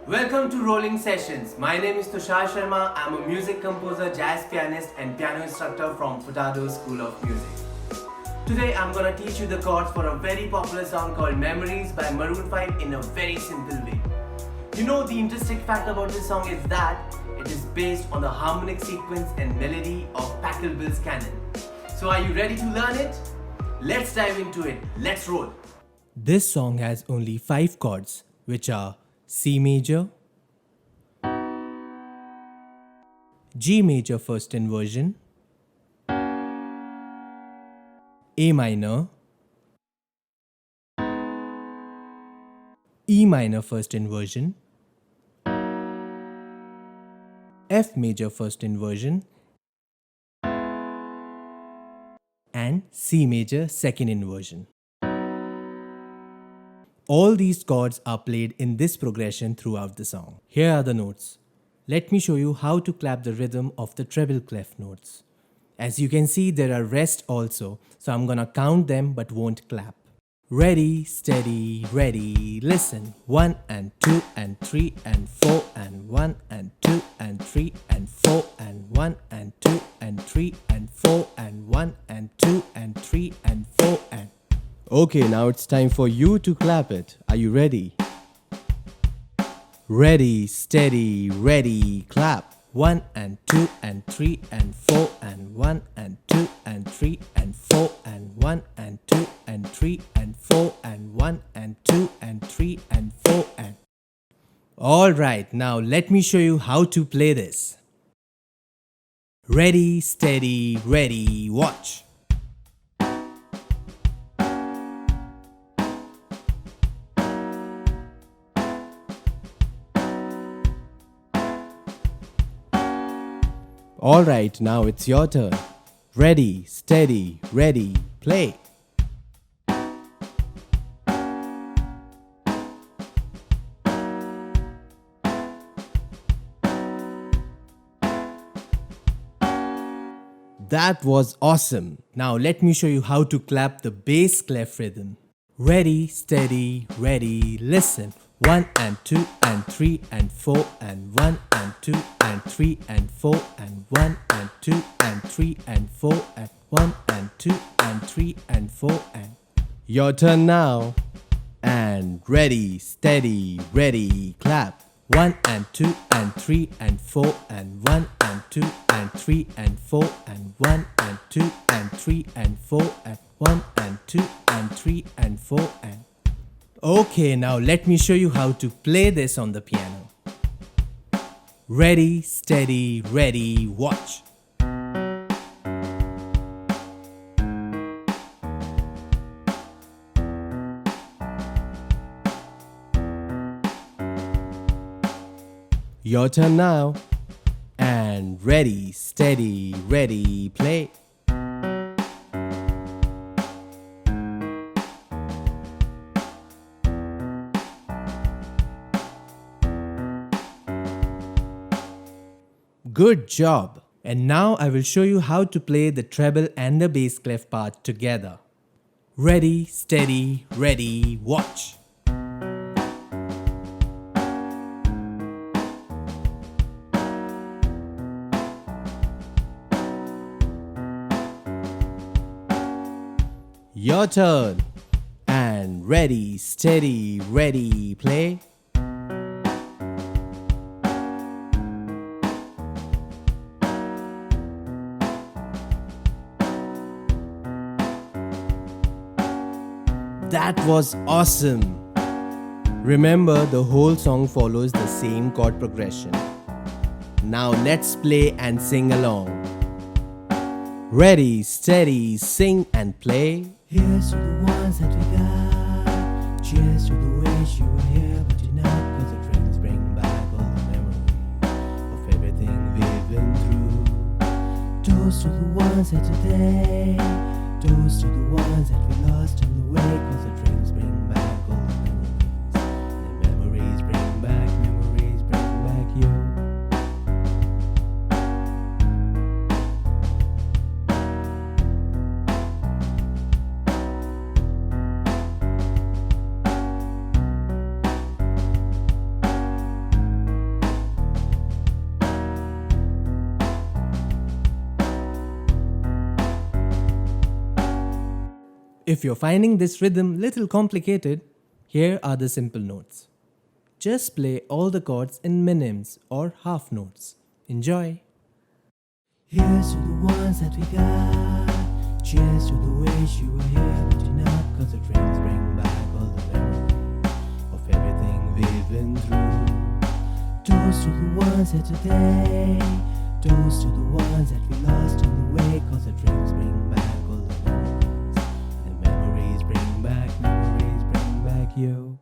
Welcome to Rolling Sessions. My name is Tushar Sharma. I'm a music composer, jazz pianist and piano instructor from Furtados School of Music. Today I'm gonna teach you the chords for a very popular song called Memories by Maroon 5 in a very simple way. You know, the interesting fact about this song is that it is based on the harmonic sequence and melody of Pachelbel's canon. So are you ready to learn it? Let's dive into it. Let's roll. This song has only 5 chords, which are C major, G major first inversion, A minor, E minor first inversion, F major first inversion, and C major second inversion. All these chords are played in this progression throughout the song. Here are the notes. Let me show you how to clap the rhythm of the treble clef notes. As you can see, there are rests also, so I'm gonna count them but won't clap. Ready, steady, ready, listen. 1 and 2 and 3 and 4 and 1 and 2 and 3 and 4 and 1 and 2 and 3 and 4 and 1 and 2 and 3 and 4 and... Okay, now it's time for you to clap it. Are you ready? Ready, steady, ready, clap. 1 and 2 and 3 and 4 and 1 and 2 and 3 and 4 and 1 and 2 and 3 and 4 and 1 and 2 and 3 and 4 and... Alright, now let me show you how to play this. Ready, steady, ready, watch. Alright, now it's your turn. Ready, steady, ready, play. That was awesome. Now let me show you how to clap the bass clef rhythm. Ready, steady, ready, listen. 1 and 2 and 3 and 4 and 1 and 2 and 3 and 4 and 1 and 2 and 3 and 4 and 1 and 2 and 3 and 4 and... Your turn now. And ready, steady, ready, clap. 1 and 2 and 3 and 4 and 1 and 2 and 3 and 4 and 1 and 2 and 3 and 4 and 1 and 2 and 3 and 4 and... Okay, now let me show you how to play this on the piano. Ready, steady, ready, watch. Your turn now. And ready, steady, ready, play. Good job! And now I will show you how to play the treble and the bass clef part together. Ready, steady, ready, watch. Your turn. And ready, steady, ready, play. That was awesome! Remember, the whole song follows the same chord progression. Now let's play and sing along. Ready, steady, sing and play. Here's to the ones that we got. Cheers to the wish you were here but you're not, cause the drinks bring back all the memories of everything we've been through. Toast to the ones that today. Toast to the ones that we lost on the way, cause the drinks bring back all the memories. And the memories bring back you. if you're finding this rhythm little complicated, here are the simple notes. Just play all the chords in minims or half notes. Enjoy! Here's to the ones that we got. Cheers to the wish you were here, but you're not. Cause the drinks bring back all the memory of everything we've been through. Toast to the ones here today. Toast to the ones that we lost on the way. Cause the drinks bring back all the memories. And memories bring back you.